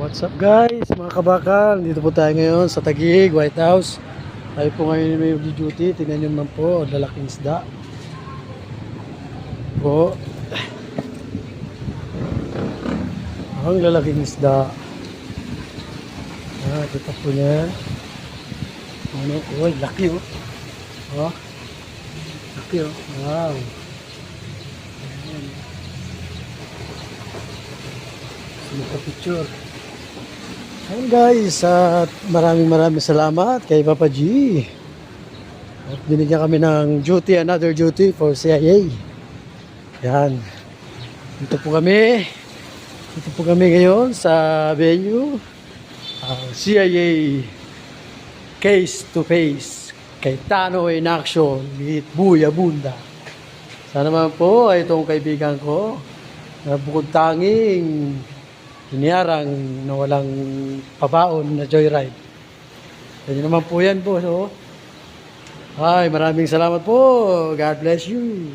What's up guys, mga kabakal? Dito po tayo ngayon sa Taguig, White House. Tayo po ngayon may duty. Tingnan nyo naman po, ang lalaking isda po. Ang lalaking isda. Kita po niya. Ano? Oh, laki oh. Oh. Laki oh. Wow. Sino picture? Ayan guys, at maraming salamat kay Papa G. At binigyan kami ng duty, another duty for CIA. Yan. Dito po kami ngayon sa venue. CIA case to face. Cayetano in action with Buya Bunda. Sana naman po ay itong kaibigan ko na bukod tanging hiniyarang na walang pabaon na joyride. Yan naman po yan po. So, ay, maraming salamat po. God bless you.